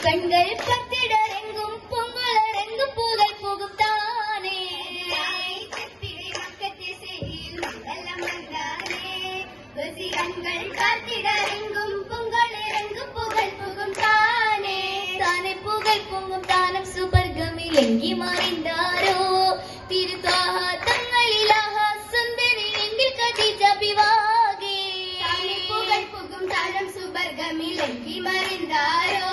கண்கள் பத்திடரெங்கும் பொங்கலரெங்கும் புகழ் புகும் தானே கண்கள் பத்திடரெங்கும் பொங்கலரெங்கும் புகழ் புகும் தானே தானே புகழ் பொங்கும் தானம் சுபர்கமில் எங்கி மறைந்தாரோ திருத்வாஹா தங்களிலாக சுந்தரி எங்கில் கதீஜா பிவாகே தானே புகழ் புகும் தானம் சுபர்கமில் எங்கி மறைந்தாரோ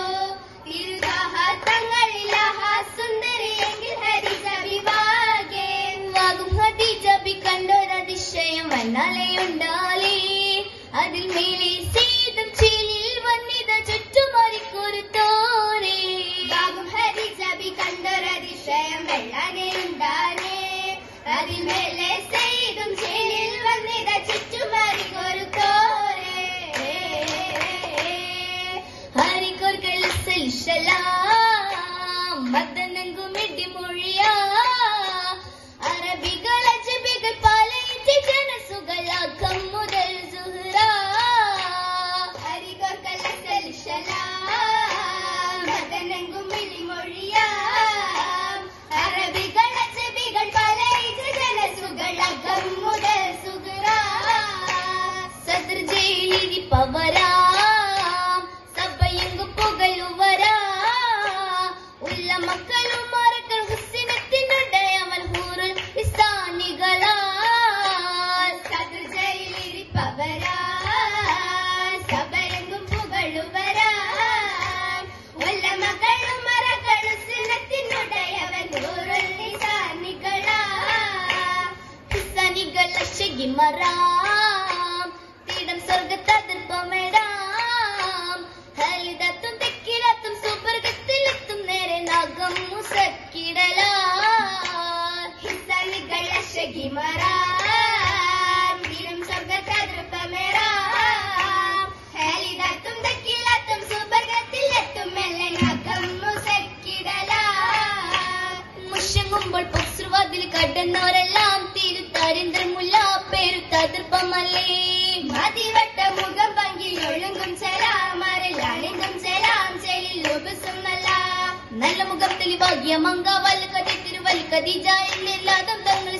വന്നാലെയുണ്ടാലേ അതിൽ മേലെ സീതം ചേലിൽ വന്നിത ചുറ്റുമറിക്കൊരുത്തോരേ ഹരിജബി കണ്ടൊരതിശയം വെള്ളാനെയുണ്ടാലേ അതിൽ മേലെ സീതം ചേലിൽ വന്നിത ചുറ്റുമറിക്കൊരുത്തോരേ ഹരിക്കൊർക്കൽ സൽസലാം മദനങ്കും ഇടിമൊഴിയാ അറബികൾ അജബികൾ പാലയിച്ച് ജനസുകളാക്കം മുതൽ സുഹ്റാ ഹരികൊർക്കൽ സൽസലാം മദനങ്കും ഇടിമൊഴിയാ അറബികൾ അജബികൾ പാലയിച്ച് ജനസുകളാക്കം മുതൽ സുഹ്റാ സദർ ജയിലി പവരാ സഭയെങ്കു പുകഴുവരാ ഉള്ള മക്കളും മറക്കൾ ഹുസിനത്തിനുടയവൻ ഹൂറുൽ ഇസ്താനികളാ സദർ ജയിലിരിപ്പവരാ സഭയെങ്കും പുകഴുവരാ ഉള്ള മക്കളും മറക്കൾ ഹുസിനത്തിനുടയവൻ ഹൂറുൽ ഇസ്താനികളാ ഇസ്താനികൾ അശകിമറാം തീടം സ്വർഗത്തതിർപ്പമിടാം ഹരിതത്തും തെക്കിലത്തും സുവർഗത്തിലെത്തും നേരെ നാഗം മുസക്കിടലാ ഹിസ്സാനികൾ അശകിമറാം തീടം സ്വർഗത്തതിർപ്പമിടാം ഹരിതത്തും തെക്കിലത്തും സുവർഗത്തിലെത്തും മെല്ലെ നാഗം മുസക്കിടലാ മുഷങ്ങുമ്പോൾ പൊക്സുവാതിൽ കടന്നവരെല്ലാം തിരുത്തരിന്തമുല്ല പെരുത്തതിർപ്പമല്ലേ മതിവട്ട മുഖം പങ്കിൽ ഒഴുങ്കും സലാമറിൽ അണിങ്കും സലാം ചെലിൽ ലോപസുമല്ല നല്ല മുഖം തെളിവാകിയ മങ്കാവൽ കതി തിരുവൽ കദീജ എന്നില്ലാതും തങ്ങൾ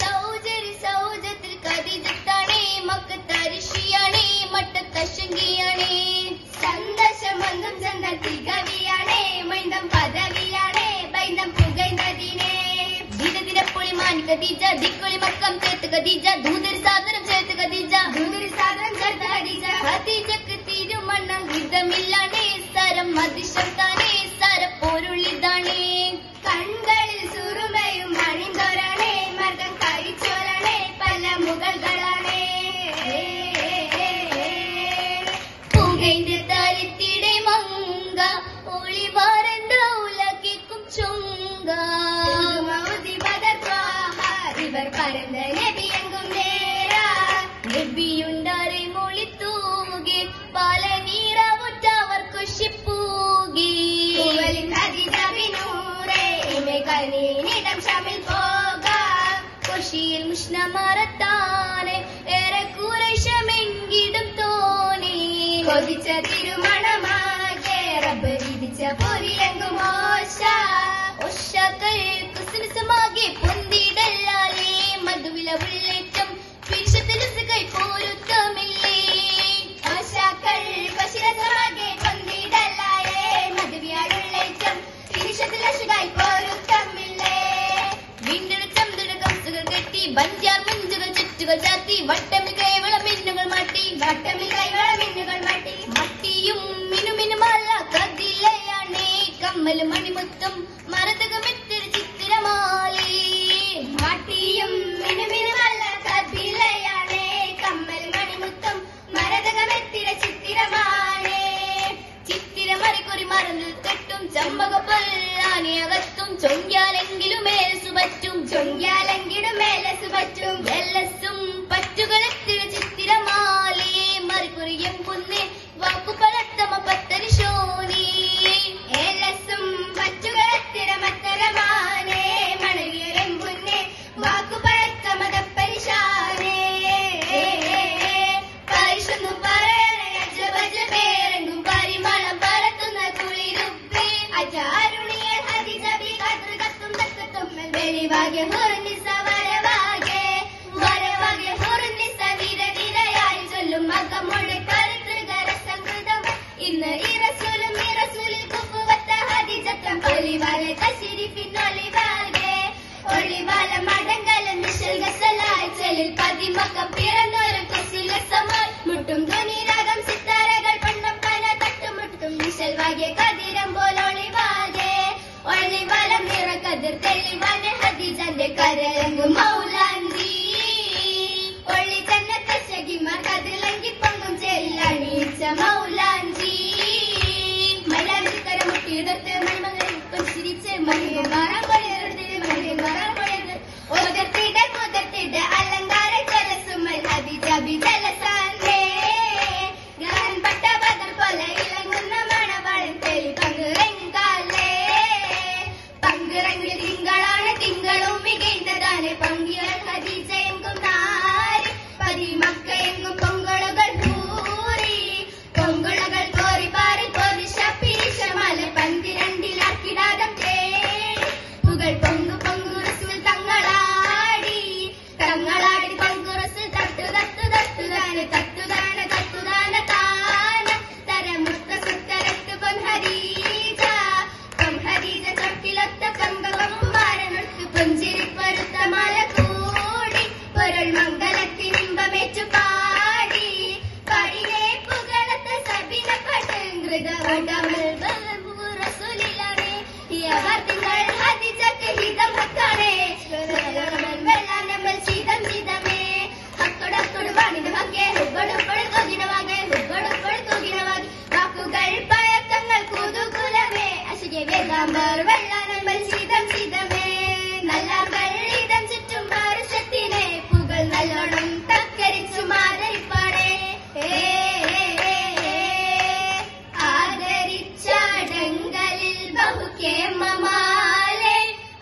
സൗജരി സൗജത്തിൽ കദീജത്താണേ മക്കത്തരിഷിയാണേ മട്ടത്തശങ്കിയാണേ സന്തോഷമൊന്നും ചന്തത്തിൽ കവിയാണേ മൈന്ദം പദവിയാണേ ബൈന്ദം പുകൈന്ദതിനെ ദിനദിനപ്പൊളി മാനി കദീജ ദിക്കൊളി മക്കം ചേർത്ത് കദീജ ദൂതരി സാധനം ചേർത്ത് കദീജ ഖദീജക്ക് തിരുമണ്ണം ഹിതമില്ലാണേ സരം മതിശം താനേ സരപ്പൊരുളിതാണേ കൺകളിൽ സുറുമയും അണിന്തോരാണേ മർഗം കഴിച്ചോരാണേ പല മുഗൾകളാണേ പുകൈന്റെ താരത്തിടെ മങ്ക ഒളിവാരണ്ട ഉലകിക്കും ചുങ്ക ഇവർ പരந்த നബിയെങ്കും നേരാ നബിയുണ്ടാരെ മൊഴി തൂകി പല നീറവുറ്റവർ കുശിപ്പൂകി ഷമിൽ പോകാം കുഷിയിൽ മുഷ്ണ മറത്താനെ ഏറെ കുറേശമെങ്കിലും തോന്നി കൊതിച്ച തിരുമണമാകെ റബ്ബ് വിധിച്ച പൊരിയെങ്കും ഒശാകെ പൊന്തിടല്ലാലേ മധുവില ഉള്ളേറ്റം പിരിശത്തിലുസുകൈ പോരുത്തമില്ലേ ആശാക്കൾ പശിരസമാകെ പൊന്തിടല്ലാലേ മധുവിയാളുള്ളേറ്റം പിരിശത്തിലുസുകൈ പോരുത്തമില്ലേ വീണ്ടെടുക്കം തുടക്കം സുഖം കെട്ടി ബഞ്ചാർ മുഞ്ചുകൾ ചുറ്റുകൾ ചാത്തി വട്ടമിൽ കൈവള മിന്നുകൾ മാട്ടി മട്ടിയും മിനുമിനുമല്ല കതിലയാണേ കമ്മലും മണിമുത്തും മരതകമെത്തിരി ചിത്തിരമാലി മാട്ടിയും മിനുമിനുമല്ല കതിലയാണേ കമ്മൽ മണിമുത്തും മരതകമെത്തിര ചിത്തിരമാലേ ചിത്തിരമറിക്കുറി മറന്നിൽ കെട്ടും ചമ്പകപ്പല്ലാനിയകത്തും ചൊങ്കാലെങ്കിലും മേലെ സുപറ്റും എല്ലസും പറ്റുകളെത്തിര ചിത്തിരമാലേ മറിക്കുറിയും കുന്നേ വാക്കുപലത്തമ പത്തരിശോനി എല്ലസും പറ്റുകളെത്തിര മത്തരമാല വരവാകെ ഹുർനിസ വരവാകെ വരവാകെ ഹുർനിസ വിര വിരയായി ചൊല്ലും മകമോടെ കരുത്തുകര സംഗൃതം ഇന്ന് ഈ റസൂലിൽ കുപ്പുവത്ത ഹദിജത്തം ഒളിവാലെ തശരീഫിൻ ഒളിവാകെ ഒളിവാല മടങ്കല നിശൽ ഗസലായി ചെലിൽ പതിമക്കം പിറന്നോരും കുസിലസമായി മുട്ടും ധ്വനിരാഗം സിത്താരകൾ പണ്ണം പല തട്ടുമുട്ടും നിശൽ വാകെ കതിരം പോലൊളിവാകെ ഒളിവാല നിറകതിർ തെളിവാനെ ഹദീജന്റെ കരലങ്കും മൗലാഞ്ചി ഒളി ജന്നത്തെ ശകിമാർ കതിലങ്കി പൊങ്ങും ചെല്ലണിയിച്ച മൗലാഞ്ചി മൈലാഞ്ചി കരമുട്ടിയെടുത്ത് മണിമകളിൽ ചിരിച്ച് മണിമാറാൻ മുതിർത്തിട അലങ്കാര ജലസുമൽ ഹദീജബി ജലസാന്റെ ഗാൻ പട്ട ബദർ പോലെ ഇളങ്ങുന്ന മണവാളൻ തെളി പങ്കുറങ്കാലേ പങ്കുറങ്ങിൽ തിങ്കളാണ് തിങ്കളും മികൈന്നതാണ് പങ്കിയ ഹദീജ എങ്കും നാരി പതിമക്ക എങ്കും പൊങ്കളുകൾ പൂരി പൊങ്കുളകൾ കോറി പാറി പൊരിശ പീശമല പന്തിരണ്ടിലാക്കിടാതം തേടി പുകൾ പൊങ്കു പൊങ്കു റസൂൽ തങ്ങളാടി പൊങ്കുറസ് തട്ടുതാന താന തരമുത്ത സുത്തരത്ത് പൊൻഹദീജ ചൊട്ടിലൊത്ത പങ്കകുമാരനൊത്ത് പുഞ്ചിരിപ്പരുത്ത മല കൂടി പൊരുൾ മംഗലത്തിനിമ്പമേറ്റു പാടി പടിനെ പുകളത്ത സബിന പടങ്കൃതവടമൽ റസൂലിലവേ യവർ തിങ്കൾ ഹദീജക്ക് ഹിതം ഹക്കാണേ വെള്ളാനമ്മൽ ശീതം ശീതമേ ഹക്കൊടക്കൊടു വാണിന് ഭംഗേ ഹുബടുപ്പഴു കൊകിനവാകെ വാക്കുകൾ പഴക്കങ്ങൾ കുതുകുലമേ അശികെ വേഗാമ്പർ വെള്ളാനമ്മൽ ശീതം ശീതമേ നല്ലാർകൾ ഇതം ചുറ്റും പരുഷത്തിനെ പുകൾ നല്ലോണം തക്കരിച്ചു മാതരിപ്പാടേ ആദരിച്ചടങ്കലിൽ ബഹുക്കേമമാലേ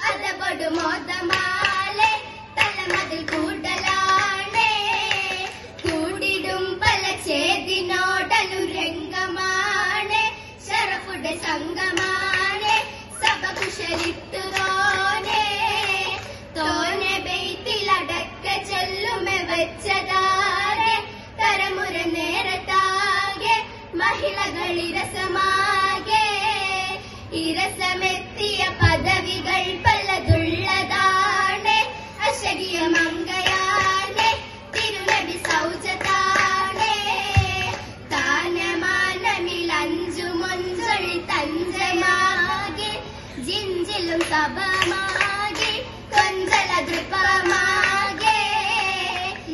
അതപൊടു മോദമാലേ തലമതിൽ കൂടലാണേ കൂടിടും പല ചേതിനോടനുരംഗമാണ് ശറഫുടെ സംഗമാണ് സഭ കുശലിട്ടുതോനെ തോനെ ബെയ്ത്തിലടക്ക ചൊല്ലുമെ വെച്ചതാരെ തരമുര നേരത്താകെ മഹിളകളിരസമാകെ ഇരസമെത്തിയ പദവികൾ പലതുള്ളതാണ് അശകിയ മങ്കയാനെ തിരുനബി സൗജതാനെ താനമാനമിൽ അഞ്ചുമൊഞ്ചൊഴി തഞ്ചമാകെ ജിഞ്ചിലും സഭമാകെ കൊഞ്ചല ദൃപമാകെ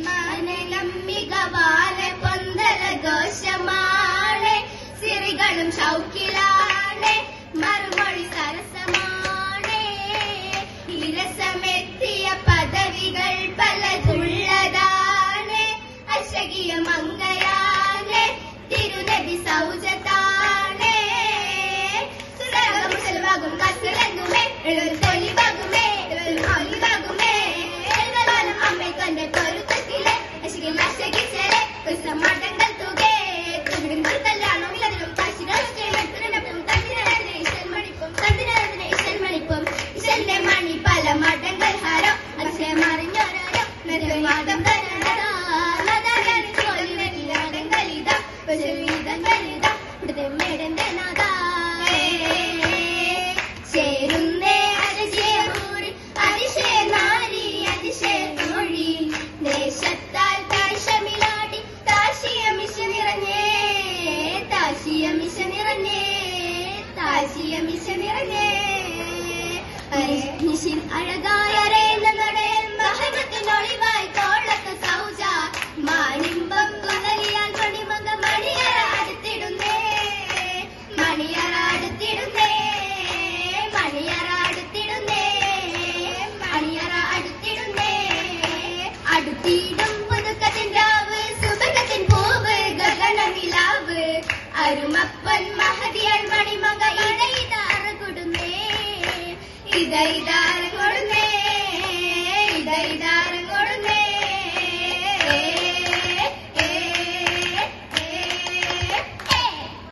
മാനനം മികവാലെ പൊന്തല ഘോഷമാണ് സിറികളും ഷൗക്കിലാണ് മറുമൊഴി സരസമാണ് ഇരസമെത്തിയ പദവികൾ പലതുള്ളതാണ് അശകിയ മങ്കയാണ് തിരുനബി സൗജതാണ് സുലഭമുശലമാകും കസുലങ്ങുമേ തൊലിവാകുമേ ഒലിവാകുമേ എഴുതലാനും അമ്മയ്ക്കൊന്റെ പൊരുത്തത്തിലെ അശകിൽ അശകിച്ചേരെ മടങ്ങൾ തുകേ തുകിടും കല്ലാണോ ഇലതിലും ഇശന്റെ മണി പല മടങ്ങൾ ഹരോ അക്ഷയ മറിഞ്ഞോരോ നരവാദം ചേരുന്നേ അതിശയൂരി അതിശയ നാരി അതിശയ മൊഴി ദേശത്താൽ താശമിലാടി താശിയ മിശ നിറഞ്ഞേ നിശിൻ അഴകായറേന്ന നടയൻ മഹനത്തിനൊളിവായി തോളത്ത് സൗജ മാണിമ്പം തുലലിയാൽ മണിമക മണിയറ അടുത്തിടുന്നേ അടുത്തിടും പുതുക്കത്തിൻ രാവ് സുബകത്തിൻ പൂവ് ഗഗനനിലാവ് അരുമപ്പൻ മഹതിയൽ മണിമക ഇടയിതാറ കൊടുന്നേ ഇതാ